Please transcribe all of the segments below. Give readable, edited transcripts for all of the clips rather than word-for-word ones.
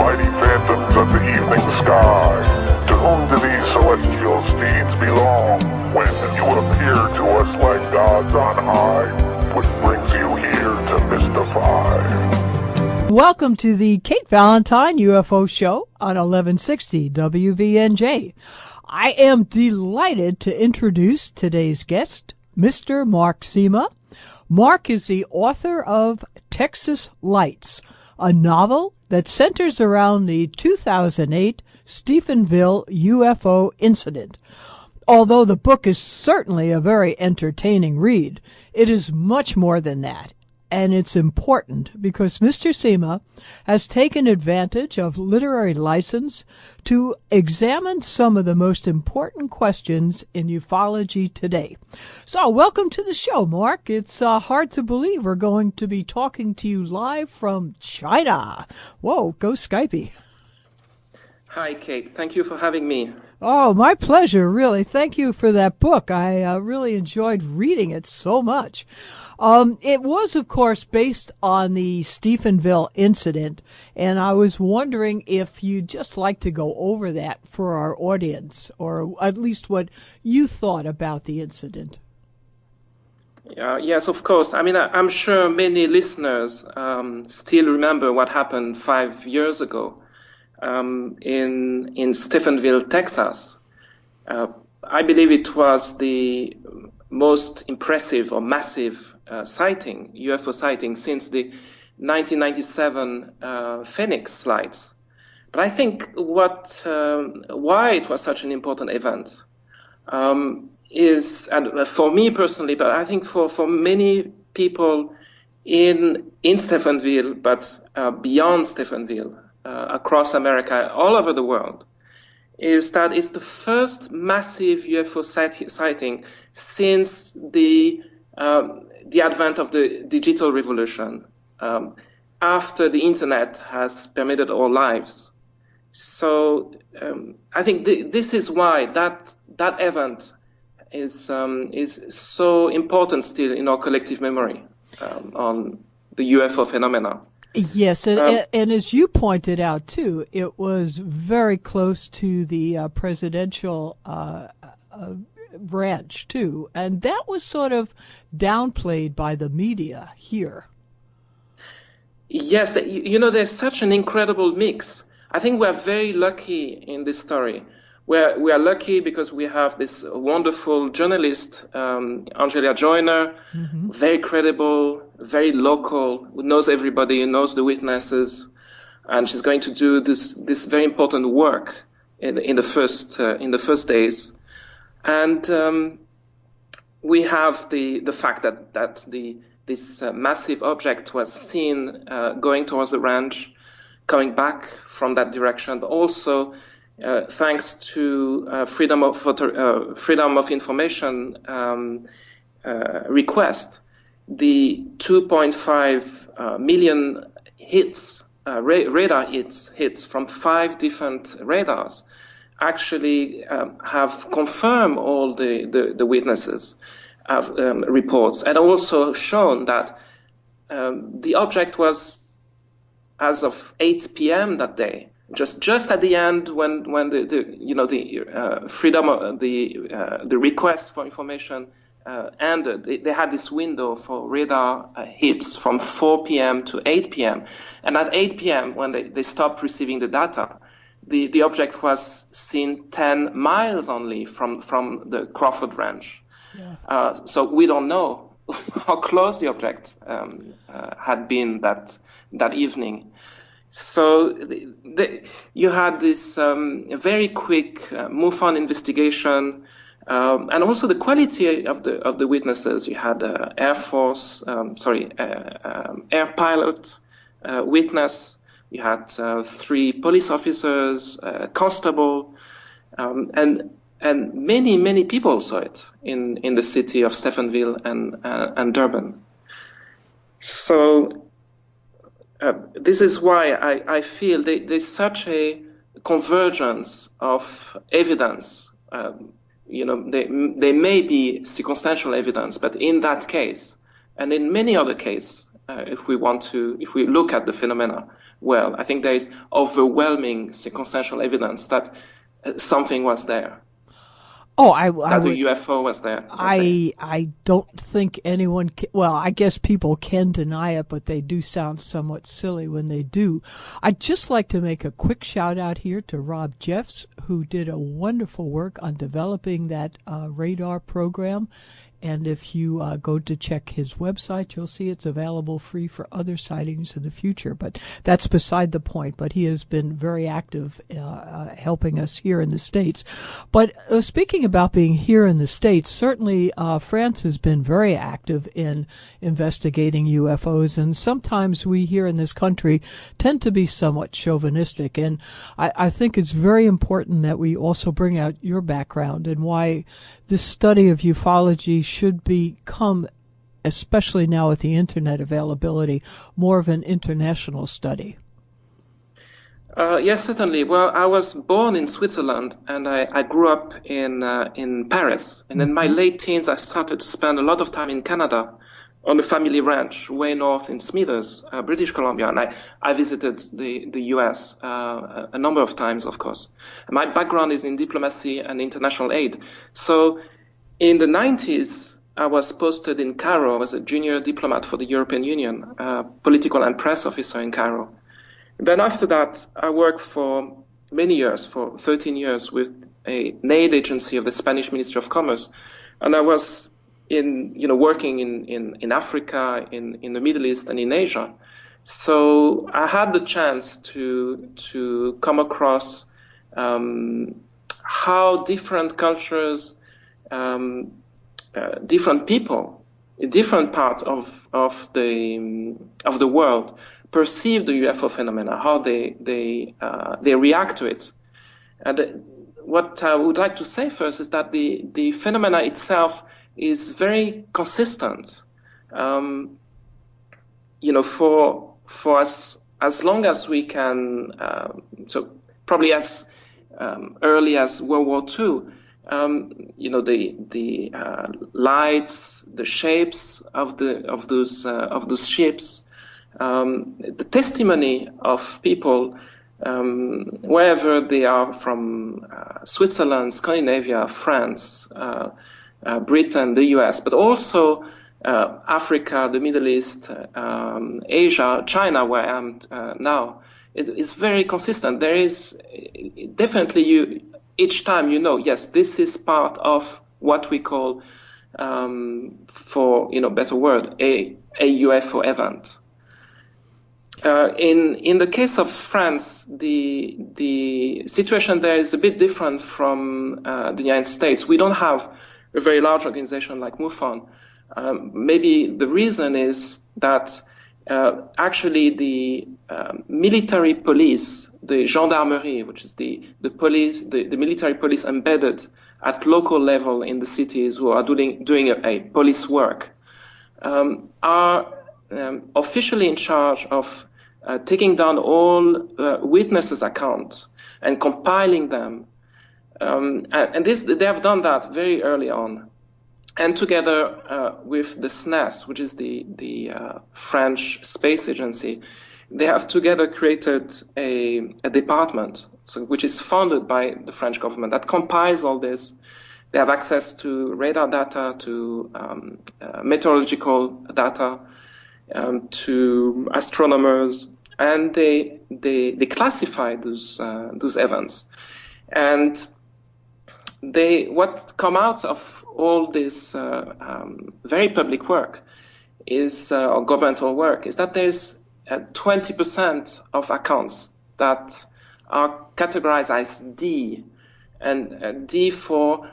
mighty phantoms of the evening sky. To whom do these celestial steeds belong, when you appear to us like gods on high? What brings you here to mystify? Welcome to the Kate Valentine UFO Show on 1160 WVNJ. I am delighted to introduce today's guest, Mr. Mark Sima. Mark is the author of Texas Lights, a novel that centers around the 2008 Stephenville UFO incident. Although the book is certainly a very entertaining read, it is much more than that. And it's important because Mr. Sima has taken advantage of literary license to examine some of the most important questions in ufology today. So welcome to the show, Mark. It's hard to believe we're going to be talking to you live from China. Whoa, go Skypey. Hi, Kate. Thank you for having me. Oh, my pleasure, really. Thank you for that book. I really enjoyed reading it so much. It was, of course, based on the Stephenville incident, and I was wondering if you'd just like to go over that for our audience, or at least what you thought about the incident. Yes, of course. I mean, I'm sure many listeners still remember what happened 5 years ago in Stephenville, Texas. I believe it was the most impressive or massive UFO sighting since the 1997 Phoenix flights. But I think why it was such an important event is, and for me personally, but I think for many people in Stephenville, but beyond Stephenville, across America, all over the world, is that it's the first massive UFO sighting since the advent of the digital revolution, after the internet has permeated our lives. So I think this is why that event is so important still in our collective memory on the UFO phenomena. Yes, and as you pointed out, too, it was very close to the presidential branch, too, and that was sort of downplayed by the media here. Yes, there's such an incredible mix. I think we're very lucky in this story. We are lucky because we have this wonderful journalist, Angela Joyner, very credible, very local, who knows everybody, knows the witnesses, and she's going to do this very important work in the first days. And we have the fact that this massive object was seen going towards the ranch, coming back from that direction, but also thanks to freedom of information request, the 2.5 million hits, radar hits from 5 different radars, actually have confirmed all the witnesses' reports, and also shown that the object was, as of 8 p.m. that day, just at the end when the freedom of the request for information ended. They had this window for radar hits from 4 p.m. to 8 p.m. And at 8 p.m., when they stopped receiving the data, the object was seen 10 miles only from the Crawford Ranch. Yeah. So we don't know how close the object had been that evening. So you had this very quick MUFON investigation, and also the quality of the witnesses. You had air pilot witness. You had 3 police officers, constable, and many people saw it in the city of Stephenville and Durban. So this is why I feel there's such a convergence of evidence. There may be circumstantial evidence, but in that case, and in many other cases, if we look at the phenomena well. I think there is overwhelming circumstantial evidence that something was there. Oh, a UFO was there. I don't think anyone well, I guess people can deny it, but they do sound somewhat silly when they do. I'd just like to make a quick shout out here to Rob Jeffs, who did a wonderful work on developing that radar program. And if you go to check his website, you'll see it's available free for other sightings in the future. But that's beside the point. But he has been very active helping us here in the States. But speaking about being here in the States, certainly France has been very active in investigating UFOs. And sometimes we here in this country tend to be somewhat chauvinistic. And I think it's very important that we also bring out your background and why this study of ufology should become, especially now with the internet availability, more of an international study. Yes, certainly. Well, I was born in Switzerland, and I grew up in Paris. And in my late teens, I started to spend a lot of time in Canada on a family ranch way north in Smithers, British Columbia. And I visited the U.S. A number of times, of course. My background is in diplomacy and international aid. So in the 90s, I was posted in Cairo. I was a junior diplomat for the European Union, political and press officer in Cairo. Then after that, I worked for many years, for 13 years, with an aid agency of the Spanish Ministry of Commerce. And I was working in Africa, in the Middle East, and in Asia. So I had the chance to come across how different cultures, different people, in different parts of the world perceive the UFO phenomena, how they react to it. And what I would like to say first is that the phenomena itself is very consistent. For as long as we can, so probably as early as World War II, the lights, the shapes of those ships, the testimony of people, wherever they are from, Switzerland, Scandinavia, France, Britain, the US, but also Africa, the Middle East, Asia, China, where I am now. It is very consistent. There is definitely each time yes, this is part of what we call, for better word, a UFO event. In the case of France, the situation there is a bit different from the United States. We don't have a very large organization like MUFON. Maybe the reason is that actually the military police, the gendarmerie, which is the police, the military police embedded at local level in the cities who are doing a police work, are officially in charge of taking down all witnesses' accounts and compiling them. And they have done that very early on. And together with the SNES, which is the French space agency, they have together created a department, which is funded by the French government, that compiles all this. They have access to radar data, to meteorological data, to astronomers, and they classify those events. And what come out of all this very public work is, or governmental work, is that there's 20% of accounts that are categorized as D, and D for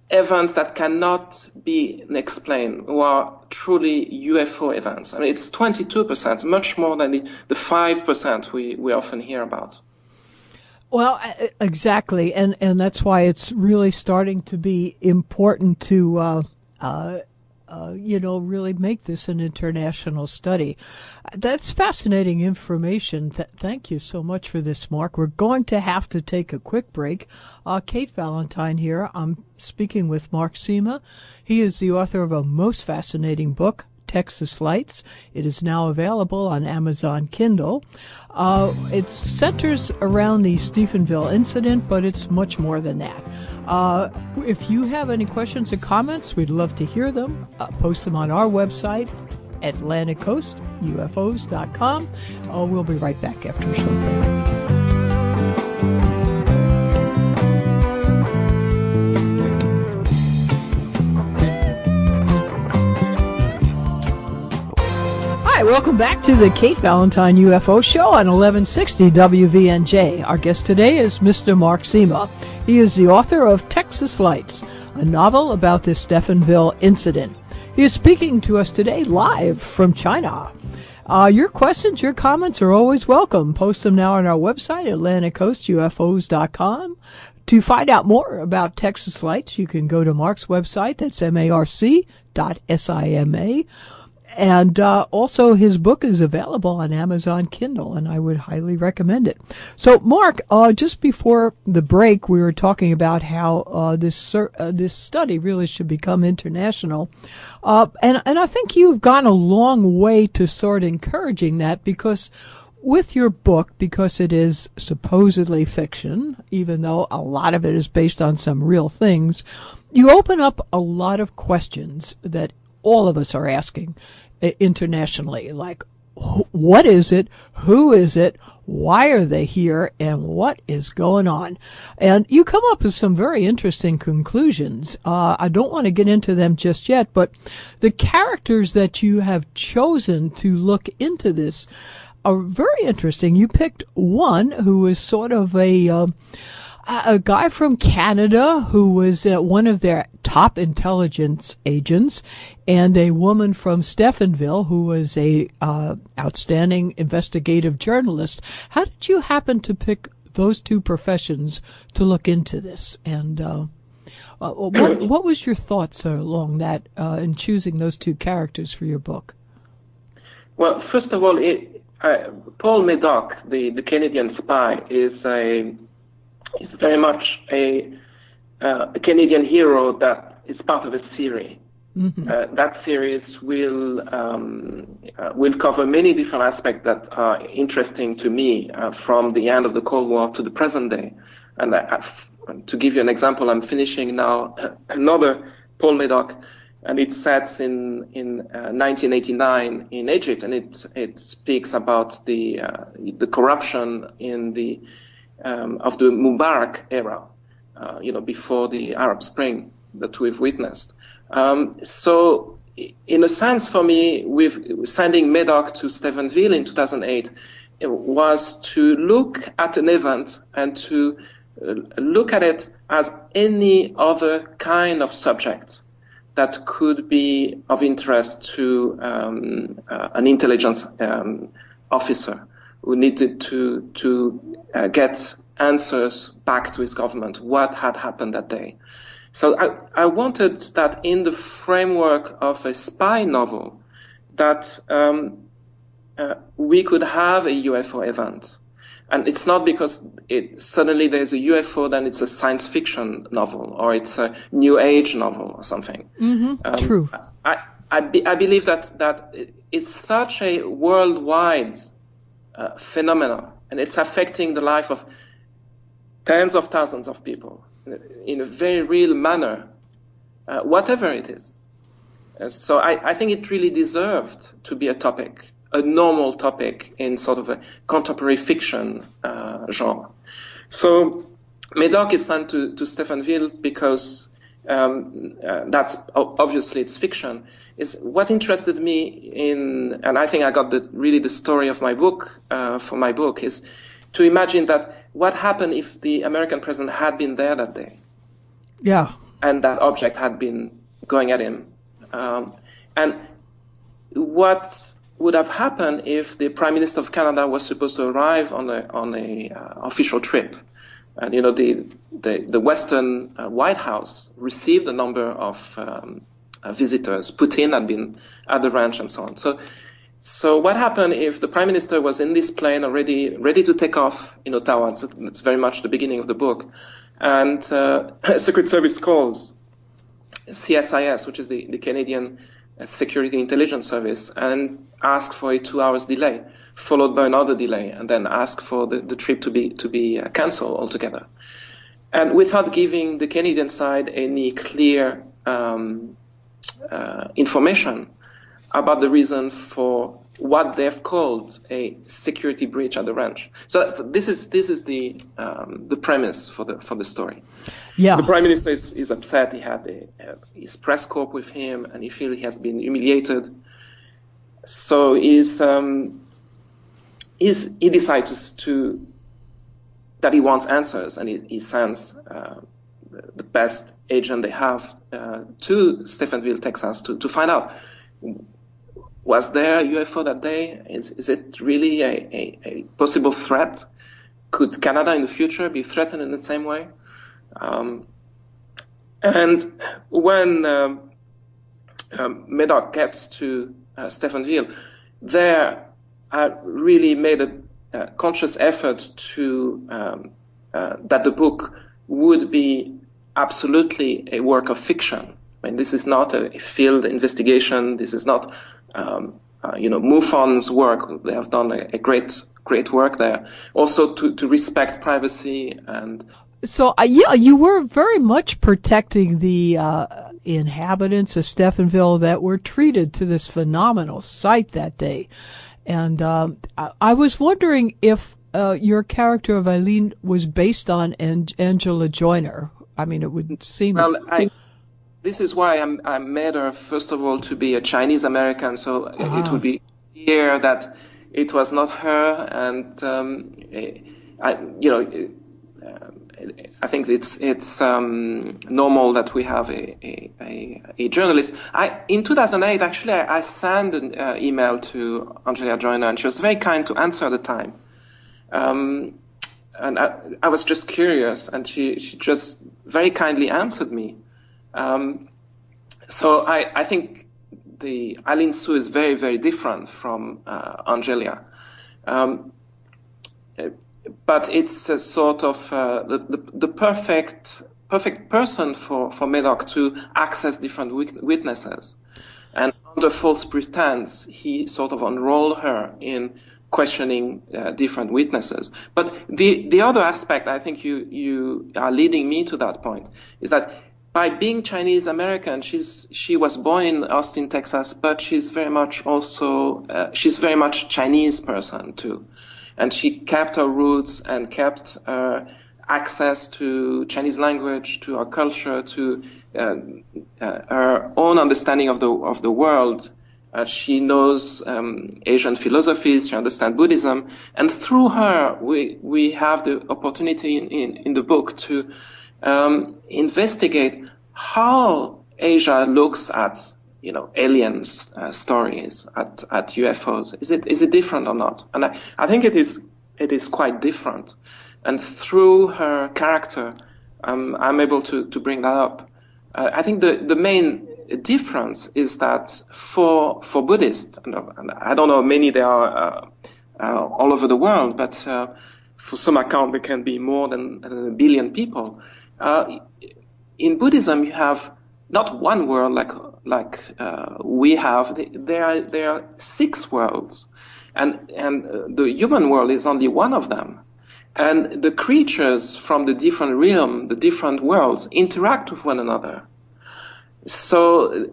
events that cannot be explained, or are truly UFO events. I mean, it's 22%, much more than the 5% we often hear about. Well, exactly, and that's why it's really starting to be important to, really make this an international study. That's fascinating information. Thank you so much for this, Mark. We're going to have to take a quick break. Kate Valentine here. I'm speaking with Mark Sima. He is the author of a most fascinating book, Texas Lights. It is now available on Amazon Kindle. It centers around the Stephenville incident, but it's much more than that. If you have any questions or comments, we'd love to hear them. Post them on our website, AtlanticCoastUFOs.com. We'll be right back after a short break. Hi, welcome back to the Kate Valentine UFO Show on 1160 WVNJ. Our guest today is Mr. Mark Sima. He is the author of Texas Lights, a novel about the Stephenville incident. He is speaking to us today live from China. Your questions, your comments are always welcome. Post them now on our website, AtlanticCoastUFOs.com. To find out more about Texas Lights, you can go to Mark's website, that's marc.sima. And also his book is available on Amazon Kindle, and I would highly recommend it. So, Mark, just before the break, we were talking about how this study really should become international. And I think you've gone a long way to start encouraging that, because with your book, because it is supposedly fiction, even though a lot of it is based on some real things, you open up a lot of questions that all of us are asking internationally, like what is it, who is it, why are they here, and what is going on? And you come up with some very interesting conclusions. I don't want to get into them just yet, but the characters that you have chosen to look into this are very interesting. You picked one who is sort of a guy from Canada who was one of their top intelligence agents, and a woman from Stephenville who was a outstanding investigative journalist. How did you happen to pick those two professions to look into this? And what was your thoughts along that in choosing those two characters for your book? Well, first of all, Paul Medoc, the Canadian spy, is very much a Canadian hero that is part of a series. Mm-hmm. That series will cover many different aspects that are interesting to me, from the end of the Cold War to the present day. And to give you an example, I'm finishing now another Paul Medoc, and it sets in 1989 in Egypt, and it speaks about the corruption in the of the Mubarak era, before the Arab Spring that we've witnessed. So, in a sense, for me, with sending Medoc to Stephenville in 2008, it was to look at an event and to look at it as any other kind of subject that could be of interest to an intelligence officer who needed to get answers back to his government, what had happened that day. So I wanted that in the framework of a spy novel, that we could have a UFO event. And it's not because suddenly there's a UFO, then it's a science fiction novel, or it's a New Age novel or something. Mm-hmm. True. I believe that it's such a worldwide phenomenon, and it's affecting the life of tens of thousands of people in a very real manner, whatever it is. So I think it really deserved to be a topic, a normal topic in sort of a contemporary fiction genre. So Medoc is sent to Stephenville because that's obviously it's fiction. Is what interested me in, and I think I got the story of my book for my book, is to imagine that what happened if the American president had been there that day. Yeah. And that object had been going at him. And what would have happened if the Prime Minister of Canada was supposed to arrive on a official trip? And the Western White House received a number of visitors. Putin had been at the ranch and so on. So what happened if the Prime Minister was in this plane already ready to take off in Ottawa? That's very much the beginning of the book. And Secret Service calls CSIS, which is the Canadian security intelligence service and ask for a 2 hours delay, followed by another delay, and then ask for the trip to be cancelled altogether. And without giving the Canadian side any clear information about the reason for what they've called a security breach at the ranch. So this is the premise for the story. Yeah. The Prime Minister is upset. He had his press corps with him, and he feels he has been humiliated. So he decides that he wants answers, and he sends the best agent they have to Stephenville, Texas, to find out, was there a UFO that day? Is it really a possible threat? Could Canada in the future be threatened in the same way? And when Medoc gets to Stephenville, there really made a conscious effort to that the book would be absolutely a work of fiction. I mean, this is not a field investigation. This is not, MUFON's work. They have done a great work there. Also to respect privacy and. So, you were very much protecting the inhabitants of Stephenville that were treated to this phenomenal sight that day. And I was wondering if your character of Eileen was based on Angela Joyner. I mean, it would seem. Well, this is why I made her, first of all, to be a Chinese American, so it would be clear that it was not her. And I think it's normal that we have a journalist. In 2008, actually, I sent an email to Angela Joyner, and she was very kind to answer at the time. And I was just curious, and she just very kindly answered me. So I think the Eileen Sue is very, very different from Angela. But it's a sort of the perfect person for Medoc to access different witnesses. And under false pretense, he sort of enrolled her in questioning different witnesses. But the other aspect, I think you are leading me to that point, is that by being Chinese American, she was born in Austin, Texas, but she's very much Chinese person too. And she kept her roots and kept access to Chinese language, to our culture, to her own understanding of the world. She knows Asian philosophies. She understands Buddhism, and through her, we have the opportunity in the book to investigate how Asia looks at aliens stories, at UFOs. Is it different or not? And I think it is quite different. And through her character, I'm able to bring that up. I think the main difference is that for Buddhists, and I don't know how many there are all over the world, but for some account there can be more than 1 billion people. In Buddhism, you have not one world like we have. There are 6 worlds, and the human world is only one of them. And the creatures from the different realm, the different worlds, interact with one another. So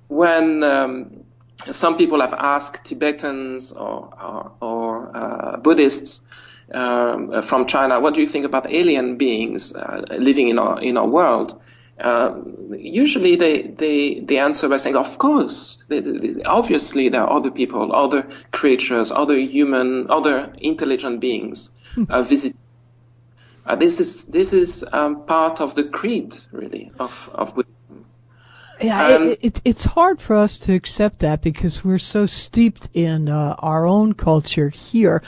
when some people have asked Tibetans or Buddhists from China, what do you think about alien beings living in our world? Usually they answer by saying, of course, obviously there are other people, other creatures, other intelligent beings visiting. This is part of the creed, really, of Buddhism. Yeah, it's hard for us to accept that because we're so steeped in our own culture here.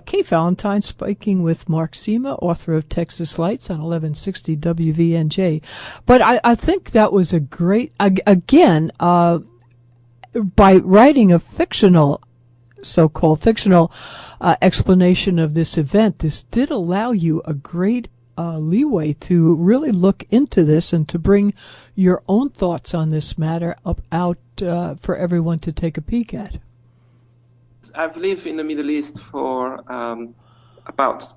Kate Valentine speaking with Mark Sima, author of Texas Lights on 1160 WVNJ. But I think that was a great, again, by writing a so-called fictional explanation of this event, this did allow you a great leeway to really look into this and to bring your own thoughts on this matter out for everyone to take a peek at. I've lived in the Middle East for about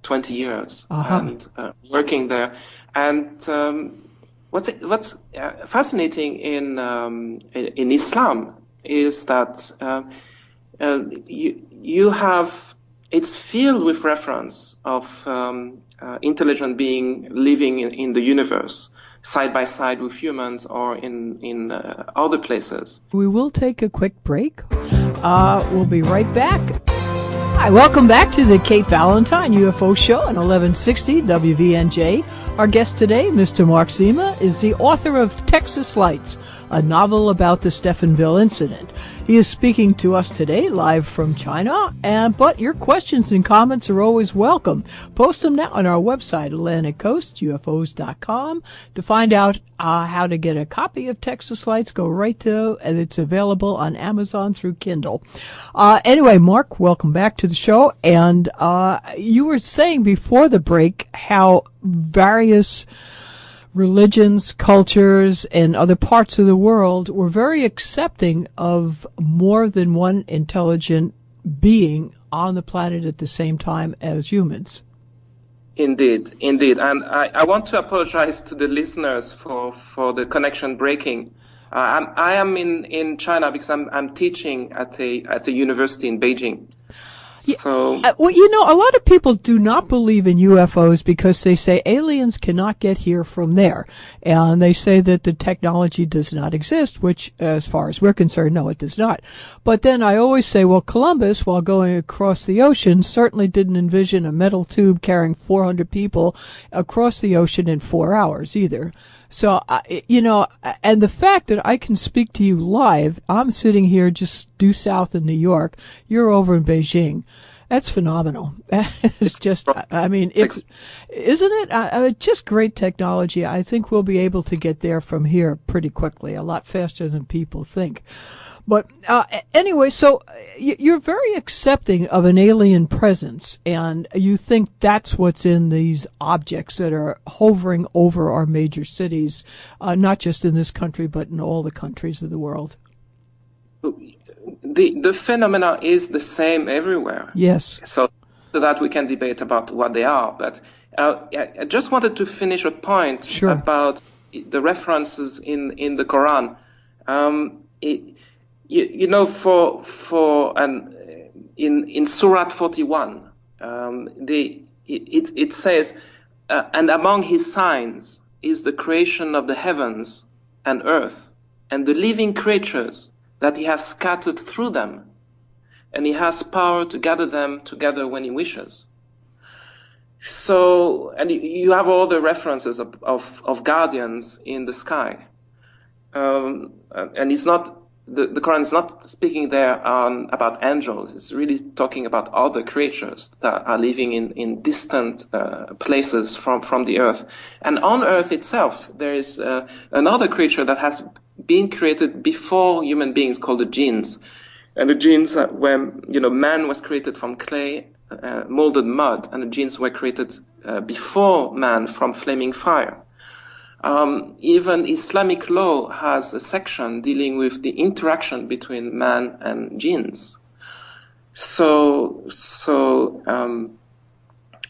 20 years and working there. And what's fascinating in Islam is that you have, it's filled with reference of intelligent being living in the universe, side by side with humans or in other places. We will take a quick break. We'll be right back. Hi, welcome back to the Kate Valentine UFO Show on 1160 WVNJ. Our guest today, Mr. Mark Sima, is the author of Texas Lights, a novel about the Stephenville incident. He is speaking to us today live from China, but your questions and comments are always welcome. Post them now on our website, AtlanticCoastUFOs.com. To find out how to get a copy of Texas Lights, go right to, and it's available on Amazon through Kindle. Anyway, Mark, welcome back to the show. And you were saying before the break how various religions, cultures, and other parts of the world were very accepting of more than one intelligent being on the planet at the same time as humans. Indeed. And I want to apologize to the listeners for the connection breaking. I am in China because I'm teaching at a university in Beijing. So, well, you know, a lot of people do not believe in UFOs because they say aliens cannot get here from there. And they say that the technology does not exist, which, as far as we're concerned, no, it does not. But then I always say, well, Columbus, while going across the ocean, certainly didn't envision a metal tube carrying 400 people across the ocean in 4 hours either. So, you know, and the fact that I can speak to you live, I'm sitting here just due south of New York, you're over in Beijing. That's phenomenal. It's just, I mean, isn't it? Just great technology. I think we'll be able to get there from here pretty quickly, a lot faster than people think. But anyway, so you're very accepting of an alien presence, and you think that's what's in these objects that are hovering over our major cities, not just in this country, but in all the countries of the world. The phenomena is the same everywhere. Yes. So that we can debate about what they are. But I just wanted to finish a point Sure. about the references in the Quran. You know, in Surah 41, it says, and among his signs is the creation of the heavens and earth and the living creatures that he has scattered through them, and he has power to gather them together when he wishes. So, and you have all the references of guardians in the sky, and it's not. The Quran is not speaking there about angels. It's really talking about other creatures that are living in distant places from the earth. And on earth itself, there is another creature that has been created before human beings called the jinns. And the jinns, when man was created from clay, molded mud, and the jinns were created before man from flaming fire. Even Islamic law has a section dealing with the interaction between man and jinns. So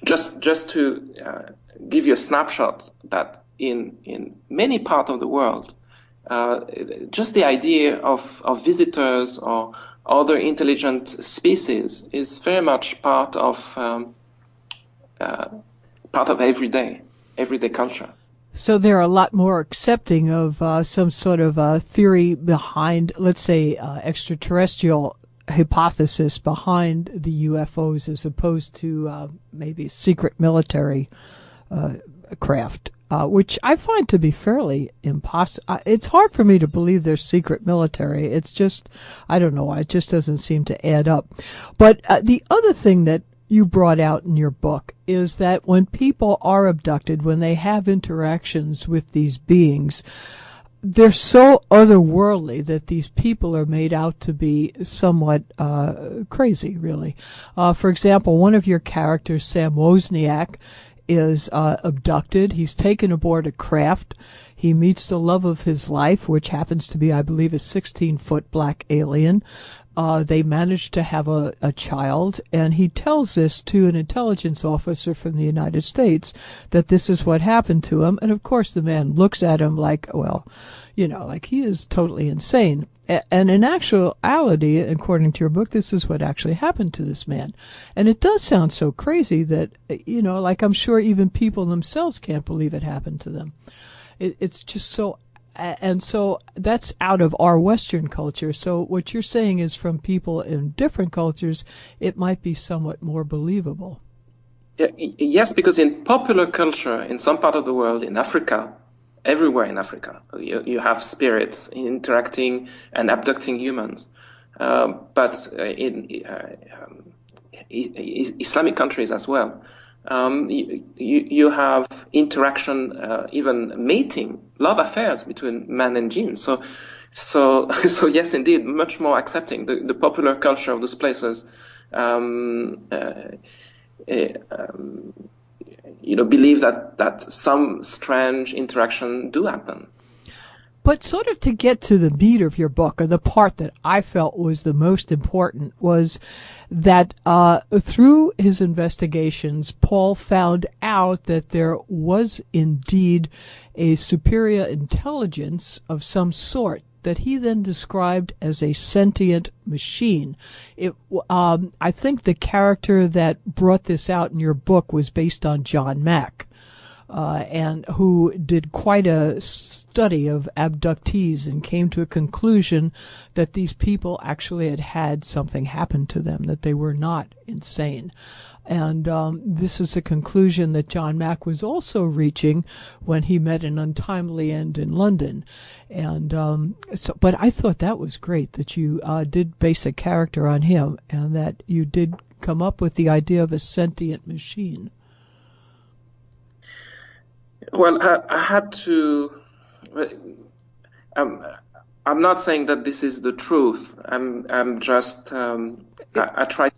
just to give you a snapshot that in many parts of the world, just the idea of visitors or other intelligent species is very much part of everyday culture. So they're a lot more accepting of some sort of theory behind, let's say, extraterrestrial hypothesis behind the UFOs as opposed to maybe secret military craft, which I find to be fairly impossible. It's hard for me to believe they're secret military. It's just, I don't know, it just doesn't seem to add up. But the other thing that you brought out in your book is that when people are abducted, when they have interactions with these beings, they're so otherworldly that these people are made out to be somewhat crazy, really. For example, one of your characters, Sam Wozniak, is abducted. He's taken aboard a craft. He meets the love of his life, which happens to be, I believe, a 16-foot black alien. They manage to have a child, and he tells this to an intelligence officer from the United States that this is what happened to him. And of course, the man looks at him like, well, like he is totally insane. And in actuality, according to your book, this is what actually happened to this man. And it does sound so crazy that, like I'm sure even people themselves can't believe it happened to them. It's just so, and so that's out of our Western culture. So what you're saying is from people in different cultures, it might be somewhat more believable. Yes, because in popular culture, in some part of the world, in Africa, everywhere in Africa, you have spirits interacting and abducting humans. But in Islamic countries as well, you have interaction, even mating, love affairs between man and jinn. So yes, indeed, much more accepting. The popular culture of those places, believe that some strange interaction do happen. But sort of to get to the meat of your book, or the part that I felt was the most important, was that through his investigations, Paul found out that there was indeed a superior intelligence of some sort that he then described as a sentient machine. I think the character that brought this out in your book was based on John Mack. And who did quite a study of abductees and came to a conclusion that these people actually had something happen to them, that they were not insane. And this is a conclusion that John Mack was also reaching when he met an untimely end in London. And but I thought that was great that you did base a character on him and that you did come up with the idea of a sentient machine. Well, I had to. I'm not saying that this is the truth. I'm just. I tried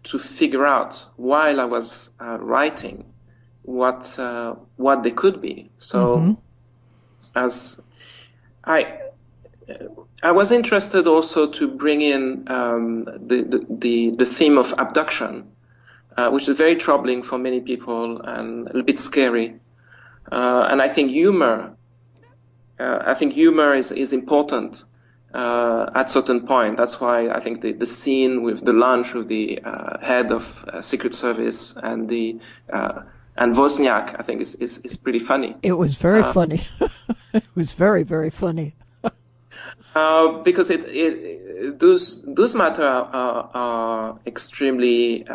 to figure out while I was writing what they could be. So, as I was interested also to bring in the theme of abduction, which is very troubling for many people and a little bit scary. And I think humor is important at certain point. That's why I think the scene with the lunch with the head of Secret Service and and Wozniak, I think is pretty funny. It was very funny. It was very, very funny. Because those matter are extremely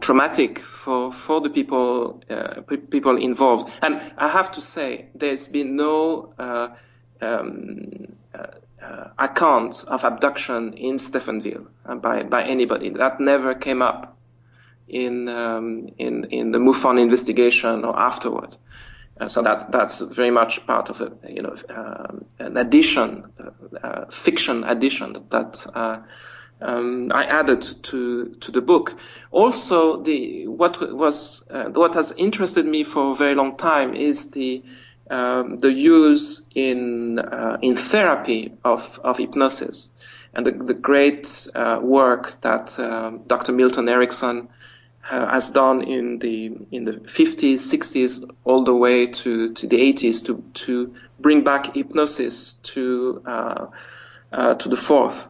traumatic for the people involved, and I have to say there's been no account of abduction in Stephenville by anybody. That never came up in the MUFON investigation or afterward. So that's very much part of an addition, fiction addition that I added to the book. Also, what has interested me for a very long time is the use in therapy of hypnosis, and the great work that Dr. Milton Erickson has done in the 50s, 60s, all the way to the 80s to bring back hypnosis to the fourth.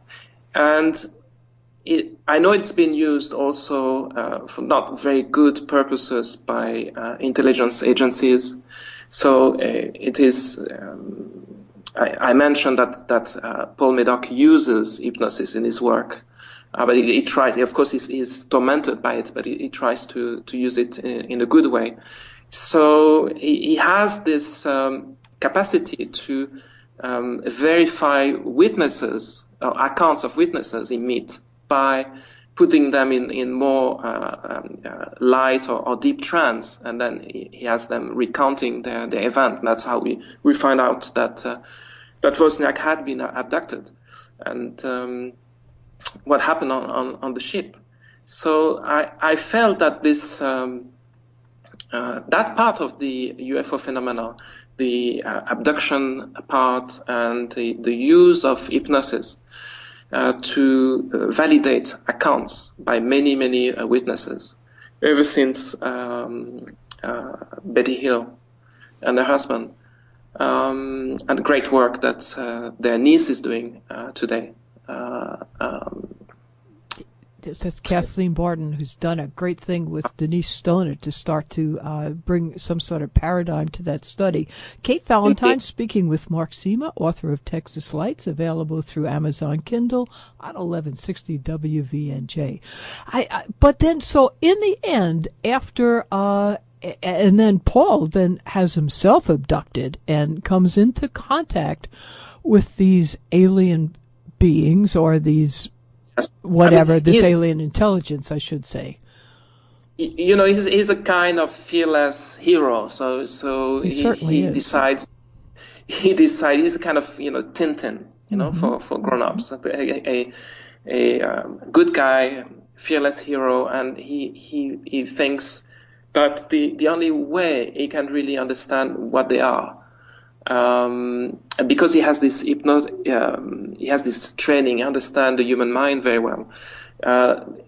And I know it's been used also for not very good purposes by intelligence agencies. So it is. I mentioned that Paul Medoc uses hypnosis in his work. But he tries, of course, he's tormented by it, but he tries to use it in a good way. So he has this capacity to verify witnesses, or accounts of witnesses he meets, by putting them in more light or deep trance, and then he has them recounting their event. And that's how we find out that Wozniak had been abducted. And what happened on the ship. So I felt that this that part of the UFO phenomena, the abduction part and the use of hypnosis to validate accounts by many witnesses, ever since Betty Hill and her husband, and great work that their niece is doing today. That's Kathleen Barton, who's done a great thing with Denise Stoner to start to bring some sort of paradigm to that study. Kate Valentine speaking with Mark Sima, author of Texas Lights, available through Amazon Kindle on 1160 WVNJ. But then, so in the end, after and then Paul then has himself abducted and comes into contact with these alien beings, or these whatever, this alien intelligence, I should say. You know, he's a kind of fearless hero. So he decides he's a kind of, you know, Tintin, you know, for grown-ups, a good guy, fearless hero, and he thinks that the only way he can really understand what they are, because he has this he has this training, he understands the human mind very well.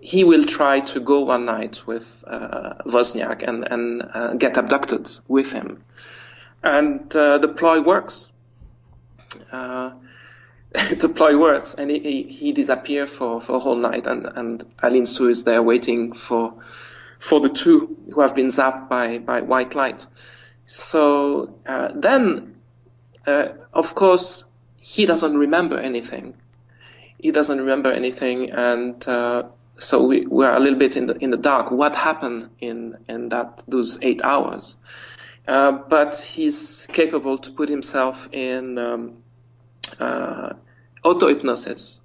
He will try to go one night with Wozniak and get abducted with him, and the ploy works. The ploy works, and he disappears for a whole night, and Aline Sue is there waiting for the two who have been zapped by white light. So then. Of course, he doesn't remember anything. And so we are a little bit in the dark. What happened in those 8 hours? But he's capable to put himself in auto-hypnosis.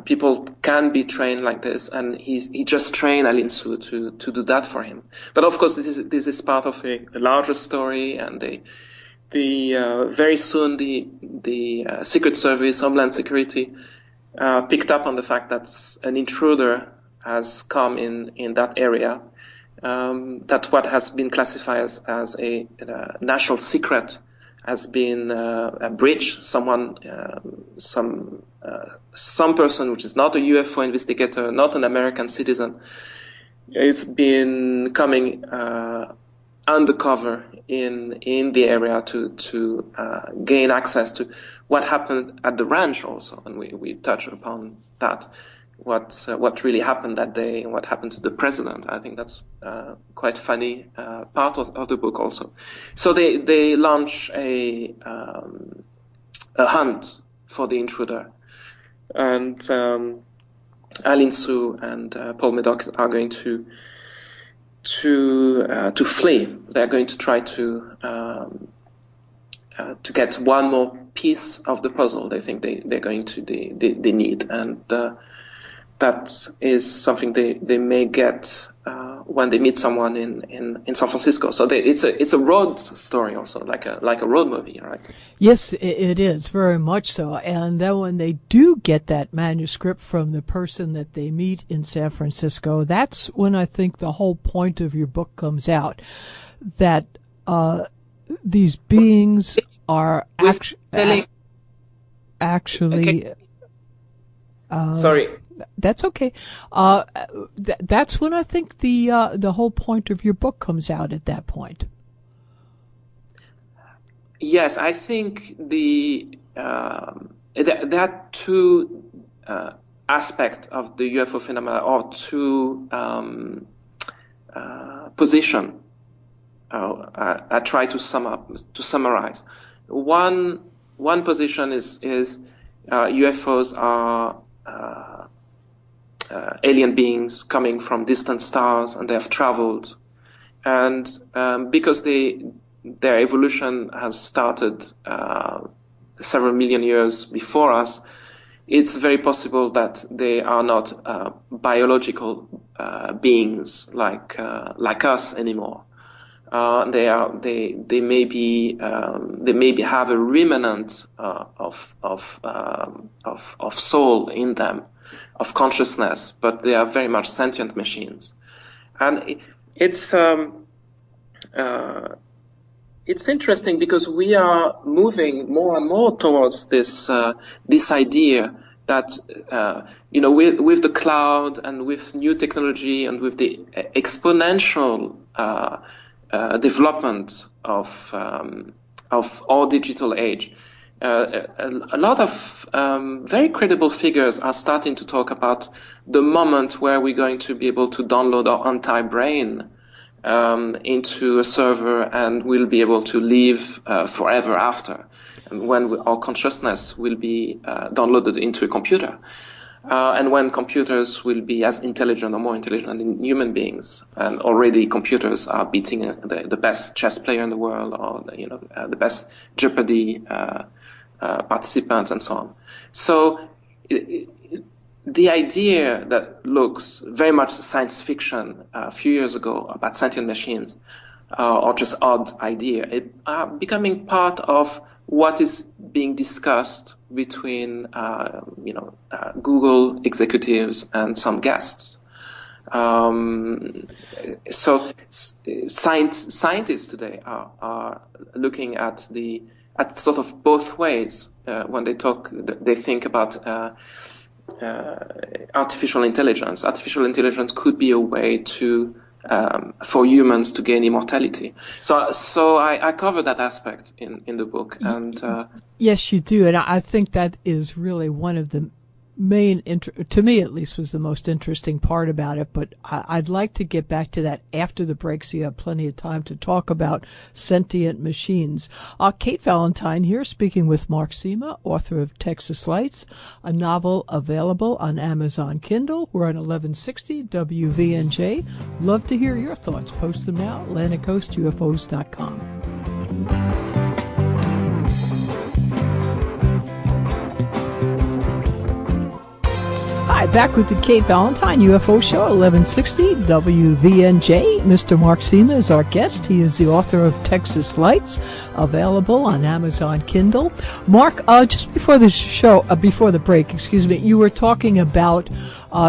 People can be trained like this, and he just trained Aline Sue to do that for him. But of course, this is part of a larger story, and very soon the Secret Service, Homeland Security, picked up on the fact that an intruder has come in that area. That what has been classified as a national secret has been breached. Some person which is not a UFO investigator, not an American citizen, has been coming undercover in the area to gain access to what happened at the ranch also, and we touch upon that, what really happened that day and what happened to the president. I think that's quite funny part of the book also. So they launch a hunt for the intruder, and Aline Sue and Paul Medoc are going to flee. They're going to try to get one more piece of the puzzle. They think they're going to they need, and that is something they may get when they meet someone in San Francisco. So it's a road story also, like a road movie, right? Yes, it is, very much so. And then when they do get that manuscript from the person that they meet in San Francisco, that's when I think the whole point of your book comes out, that these beings are actually... Sorry. That's okay. That's when I think the whole point of your book comes out at that point. Yes, I think there are two aspects of the UFO phenomena, or two positions. I try to summarize. One position is UFOs are alien beings coming from distant stars, and they have traveled, and because their evolution has started several million years before us, it's very possible that they are not biological beings like us anymore. They maybe have a remnant of soul in them, of consciousness, but they are very much sentient machines. And It's interesting because we are moving more and more towards this idea that with the cloud and with new technology and with the exponential development of our digital age, a lot of very credible figures are starting to talk about the moment where we're going to be able to download our entire brain into a server, and we'll be able to live forever after, and when our consciousness will be downloaded into a computer, and when computers will be as intelligent or more intelligent than human beings, and already computers are beating the best chess player in the world, or the best Jeopardy participant, and so on. So the idea that looks very much science fiction a few years ago about sentient machines, or just odd idea, are becoming part of what is being discussed between Google executives and some guests. So scientists today are looking at sort of both ways when they think about artificial intelligence. Artificial intelligence could be a way for humans to gain immortality. So I cover that aspect in the book. And yes, you do, and I think that is really one of the main, to me at least, was the most interesting part about it. But I'd like to get back to that after the break, so you have plenty of time to talk about sentient machines. Kate Valentine here, speaking with Mark Sima, author of Texas Lights, a novel available on Amazon Kindle. We're on 1160 WVNJ. Love to hear your thoughts. Post them now, AtlanticCoastUFOs.com. Hi, back with the Kate Valentine UFO Show, 1160 WVNJ. Mr. Mark Sima is our guest. He is the author of Texas Lights, available on Amazon Kindle. Mark, just before the break, you were talking about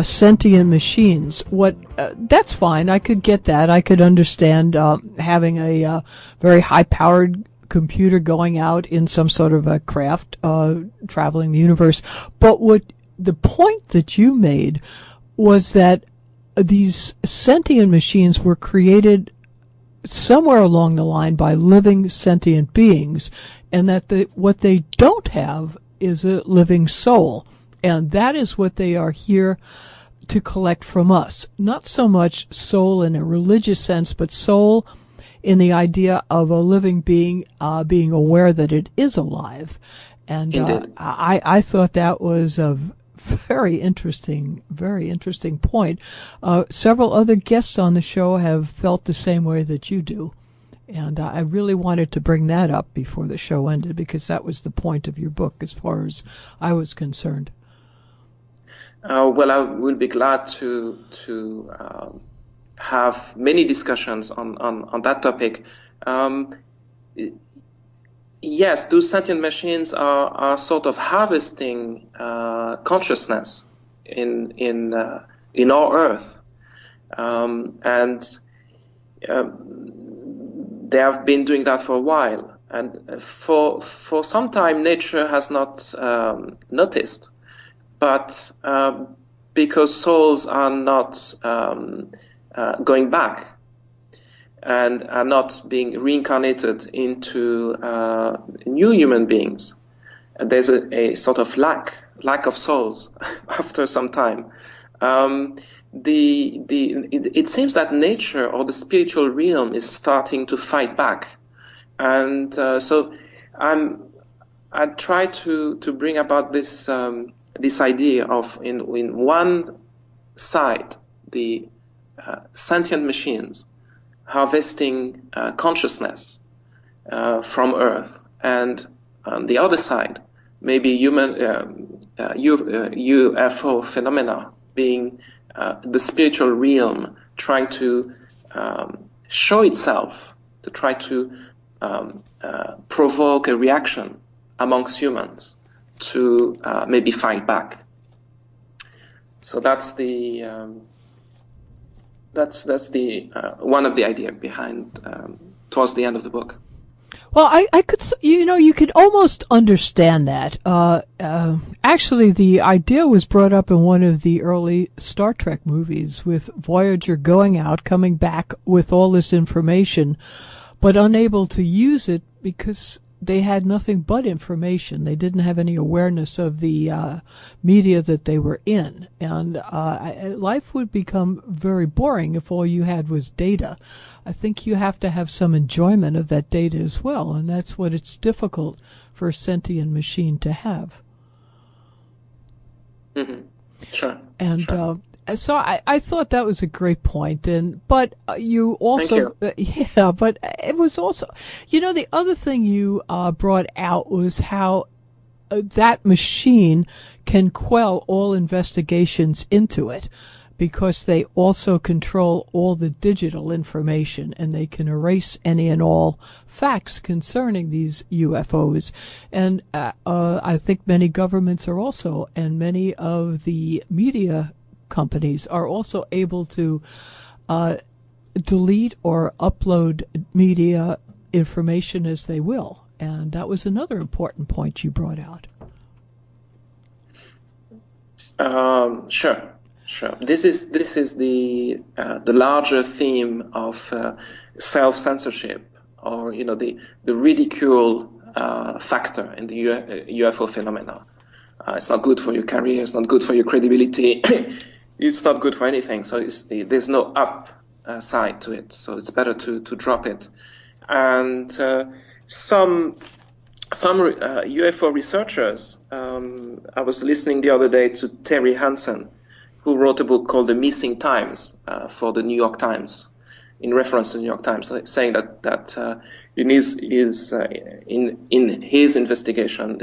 sentient machines. That's fine. I could get that. I could understand having a very high-powered computer going out in some sort of a craft, traveling the universe. But the point that you made was that these sentient machines were created somewhere along the line by living sentient beings, and that what they don't have is a living soul. And that is what they are here to collect from us. Not so much soul in a religious sense, but soul in the idea of a living being being aware that it is alive. And I thought that was a very interesting point. Several other guests on the show have felt the same way that you do. And I really wanted to bring that up before the show ended, because that was the point of your book as far as I was concerned. Well, I will be glad to have many discussions on that topic. Yes, those sentient machines are sort of harvesting consciousness in our Earth, and they have been doing that for a while. And for some time, nature has not noticed, but because souls are not going back and are not being reincarnated into new human beings, there's a sort of lack of souls after some time. It seems that nature or the spiritual realm is starting to fight back, and so I try to bring about this idea of in one side the sentient machines harvesting consciousness from Earth, and on the other side maybe human UFO phenomena being the spiritual realm trying to show itself, to try to provoke a reaction amongst humans to maybe fight back. So that's the That's the one of the idea behind towards the end of the book. Well, I could, you could almost understand that. Actually, the idea was brought up in one of the early Star Trek movies with Voyager going out, coming back with all this information, but unable to use it because they had nothing but information. They didn't have any awareness of the media that they were in. And life would become very boring if all you had was data. I think you have to have some enjoyment of that data as well, and that's what it's difficult for a sentient machine to have. Mm-hmm. Sure. And sure. So I thought that was a great point, but you also, but it was also, the other thing you brought out was how that machine can quell all investigations into it, because they also control all the digital information, and they can erase any and all facts concerning these UFOs. And I think many governments are also, and many of the media companies are also able to delete or upload media information as they will. And that was another important point you brought out. Sure. This is the larger theme of self-censorship, or the ridicule factor in the UFO phenomena. It's not good for your career. It's not good for your credibility. It's not good for anything. So there's no upside to it. So it's better to drop it. And some UFO researchers. I was listening the other day to Terry Hansen, who wrote a book called The Missing Times for the New York Times, in reference to the New York Times, saying that in his investigation,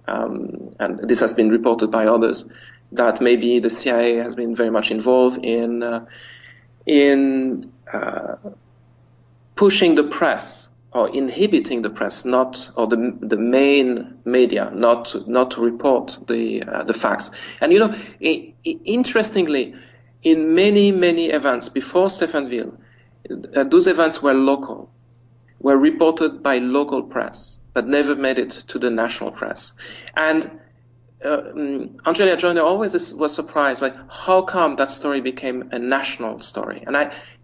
and this has been reported by others, that maybe the CIA has been very much involved in pushing the press, or inhibiting the press, or the main media, not to report the facts. And interestingly, in many events before Stephenville, those events were local, were reported by local press, but never made it to the national press. And Angelia Joyner always was surprised by how come that story became a national story. And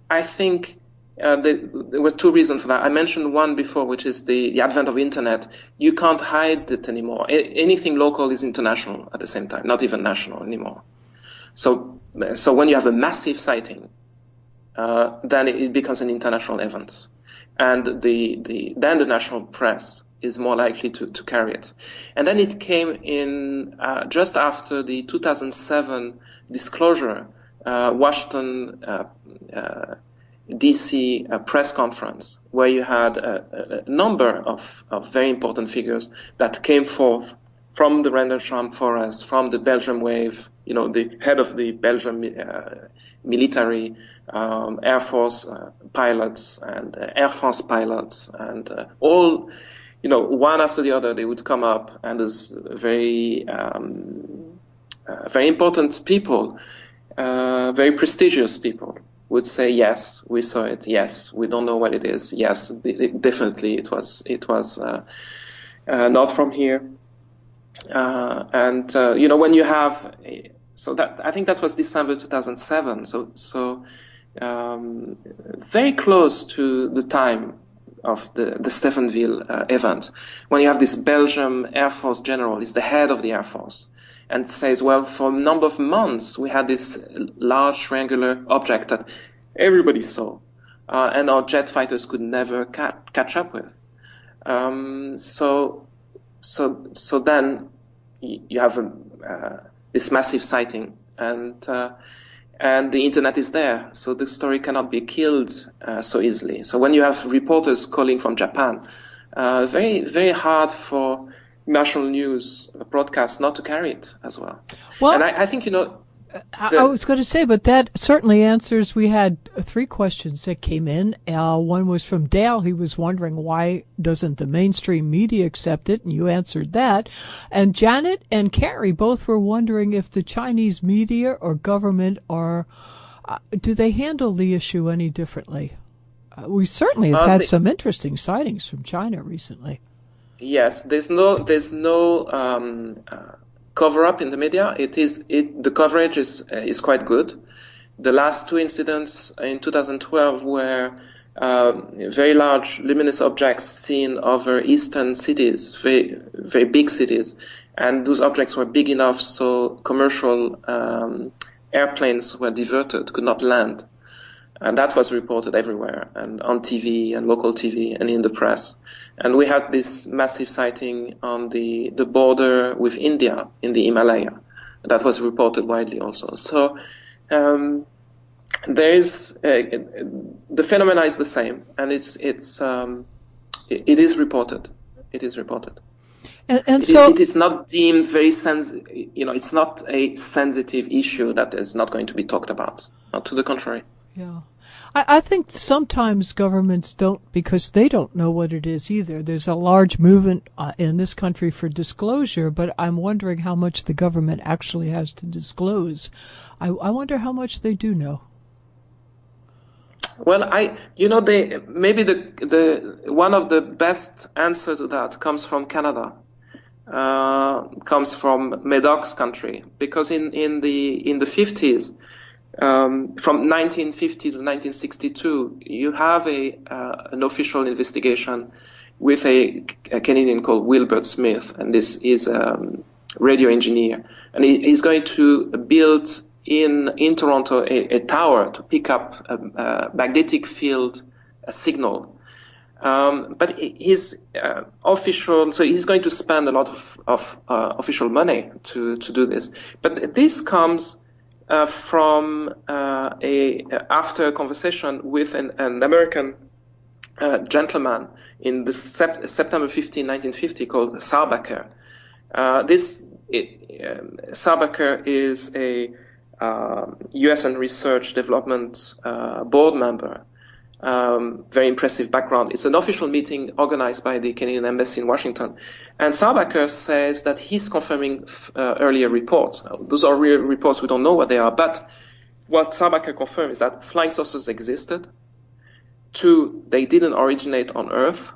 I think there were two reasons for that. I mentioned one before, which is the advent of internet. You can't hide it anymore. Anything local is international at the same time, not even national anymore. So when you have a massive sighting, then it becomes an international event, and then the national press is more likely to carry it. And then it came in just after the 2007 disclosure, Washington DC press conference, where you had a number of very important figures that came forth from the Rendlesham Forest, from the Belgium Wave, the head of the Belgium military, Air Force pilots and Air France pilots, and all, one after the other, they would come up, and as very important people, very prestigious people, would say, yes, we saw it. Yes, we don't know what it is. Yes, definitely it was not from here. When you have, so that, I think that was December 2007. So very close to the time of the Stephenville event, when you have this Belgium Air Force general, is the head of the Air Force, and says, well, for a number of months we had this large triangular object that everybody saw, and our jet fighters could never catch up with. So then you have this massive sighting, and the internet is there, so the story cannot be killed so easily. So when you have reporters calling from Japan, very, very hard for national news broadcasts not to carry it as well. Well, and I think, I was going to say, but that certainly answers. We had 3 questions that came in. One was from Dale. He was wondering, why doesn't the mainstream media accept it? And you answered that. And Janet and Carrie both were wondering if the Chinese media or government are Do they handle the issue any differently? We certainly have had some interesting sightings from China recently. Yes, there's no cover up in the media. The coverage is quite good. The last two incidents in 2012 were very large luminous objects seen over eastern cities, very, very big cities. And those objects were big enough so commercial airplanes were diverted, could not land. And that was reported everywhere, and on TV and local TV and in the press. And we had this massive sighting on the border with India in the Himalaya. That was reported widely also. So there is the phenomena is the same, and it is reported. It is reported. And so it is not deemed very it's not a sensitive issue that is not going to be talked about. Not to the contrary. Yeah. I think sometimes governments don't, because they don't know what it is either. There's a large movement in this country for disclosure, but I'm wondering how much the government actually has to disclose. I wonder how much they do know. Well, maybe the one of the best answer to that comes from Canada. Comes from Madoc's country, because in the 50s, from 1950 to 1962, you have an official investigation with a Canadian called Wilbert Smith, and this is a radio engineer, and he's going to build in Toronto a tower to pick up a magnetic field signal. But his official, so he's going to spend a lot of official money to do this. But this comes from after a conversation with an American gentleman in the September 15, 1950, called Sarbacher. Sarbacher is a U.S. and Research Development board member. Very impressive background. It's an official meeting organized by the Canadian Embassy in Washington. And Sarbacher says that he's confirming earlier reports. Those are real reports. We don't know what they are. But what Sarbacher confirmed is that flying saucers existed. 2, they didn't originate on Earth.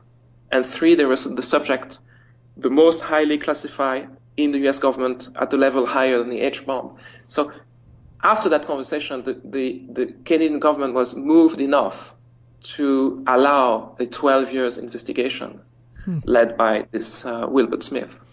And 3, there was the subject, the most highly classified in the U.S. government at the level higher than the H-bomb. So after that conversation, the Canadian government was moved enough to allow a 12 years investigation led by this Wilbert Smith.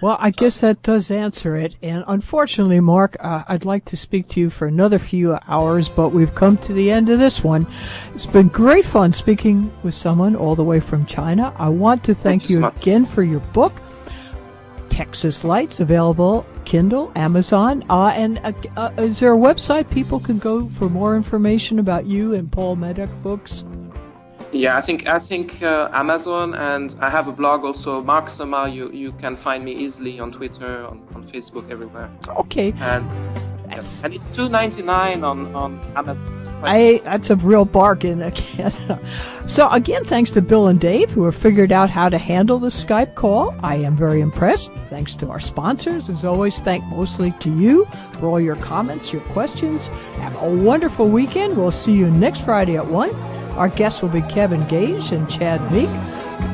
Well, I guess that does answer it. And unfortunately, Mark, I'd like to speak to you for another few hours, but we've come to the end of this one. It's been great fun speaking with someone all the way from China. I want to thank you again for your book, Texas Lights, available Kindle, Amazon, and is there a website people can go for more information about you and Paul Medoc books? Yeah, I think Amazon, and I have a blog also, Mark Sima. You can find me easily on Twitter, on Facebook, everywhere. Okay. And it's $2.99 on Amazon. That's a real bargain again. So again, thanks to Bill and Dave, who have figured out how to handle the Skype call. I am very impressed. Thanks to our sponsors. As always, thank mostly to you for all your comments, your questions. Have a wonderful weekend. We'll see you next Friday at 1. Our guests will be Kevin Gage and Chad Meek.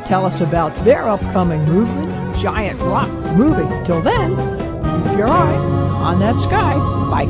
Tell us about their upcoming movement, Giant Rock Moving. Till then, keep your eye on that sky. Bye.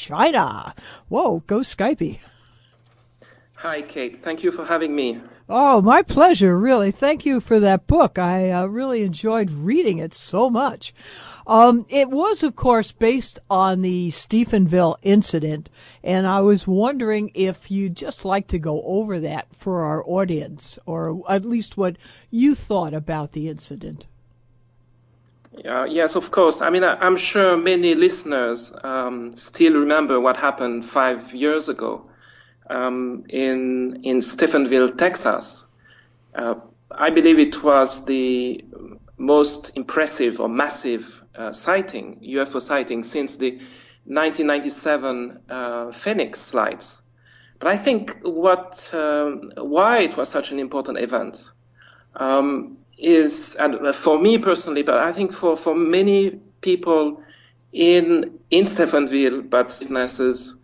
China. Whoa, go Skypey. Hi, Kate. Thank you for having me. Oh, my pleasure, really. Thank you for that book. I really enjoyed reading it so much. It was, of course, based on the Stephenville incident, and I was wondering if you'd just like to go over that for our audience, or at least what you thought about the incident. Yes, of course. I mean, I'm sure many listeners still remember what happened 5 years ago in Stephenville, Texas. I believe it was the most impressive or massive UFO sighting since the 1997 Phoenix flights. But I think why it was such an important event is, and for me personally, but I think for many people in Stephenville, but witnesses,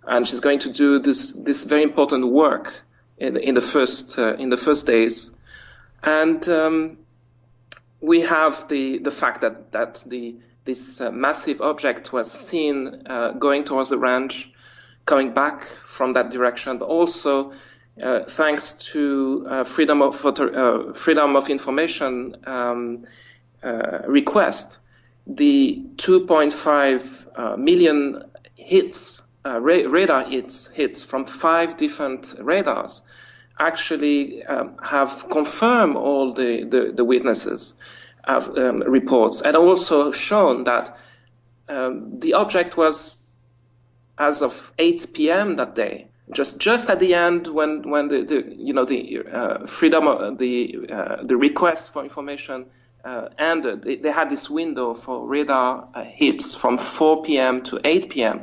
and she's going to do this very important work in the first days, and we have the fact that this massive object was seen going towards the ranch, coming back from that direction, but also thanks to freedom of information request, the 2.5 million hits. Radar hits from 5 different radars actually have confirmed all the witnesses' reports, and also shown that the object was, as of 8 p.m. that day, just at the end when the freedom the request for information ended. They had this window for radar hits from 4 p.m. to 8 p.m.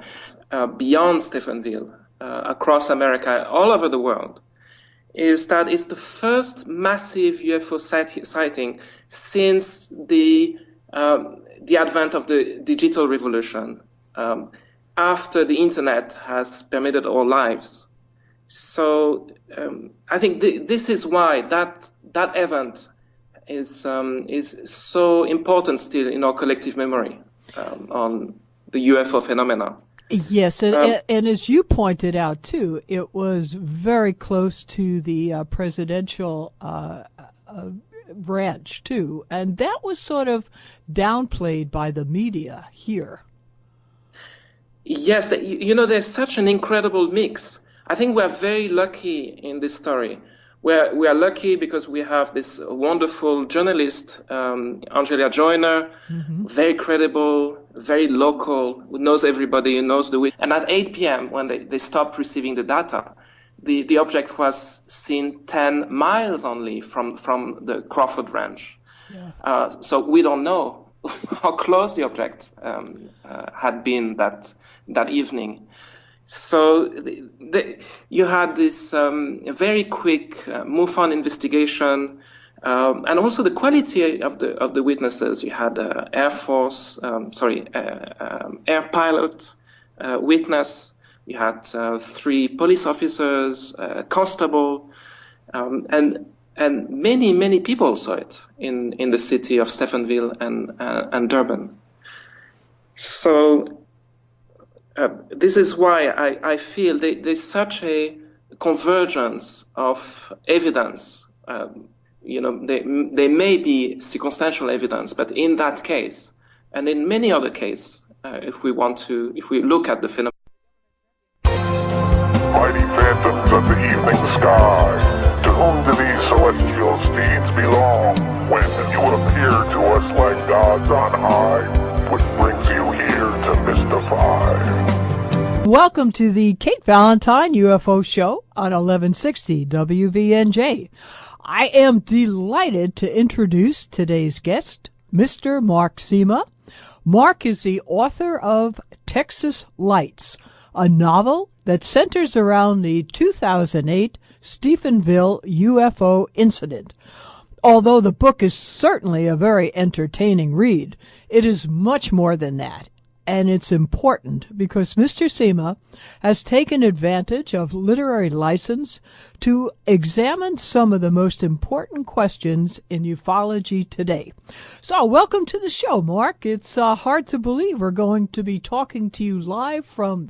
Beyond Stephenville, across America, all over the world. It's the first massive UFO sighting since the advent of the digital revolution, after the internet has permeated our lives. So I think this is why that event is so important still in our collective memory on the UFO phenomena. Yes, and as you pointed out, too, it was very close to the presidential ranch, too, and that was sort of downplayed by the media here. Yes, there's such an incredible mix. I think we're very lucky in this story. We are lucky because we have this wonderful journalist, Angela Joyner, very credible, very local, who knows everybody, who knows and at 8 p.m. when they stopped receiving the data, the object was seen 10 miles only from the Crawford Ranch. Yeah. So we don't know how close the object had been that evening. So you had this very quick MUFON investigation, and also the quality of the witnesses. You had air pilot witness. You had 3 police officers, constable, and many people saw it in the city of Stephenville and Durban. So. This is why I feel there's such a convergence of evidence. There may be circumstantial evidence, but in that case, and in many other cases, if we look at the phenomenon. Mighty phantoms of the evening sky, to whom do these celestial steeds belong? When you appear to us like gods on high, what brings you here to mystify? Welcome to the Kate Valentine UFO Show on 1160 WVNJ. I am delighted to introduce today's guest, Mr. Mark Sima. Mark is the author of Texas Lights, a novel that centers around the 2008 Stephenville UFO incident. Although the book is certainly a very entertaining read, it is much more than that. And it's important because Mr. Sima has taken advantage of literary license to examine some of the most important questions in ufology today. So welcome to the show, Mark. It's hard to believe we're going to be talking to you live from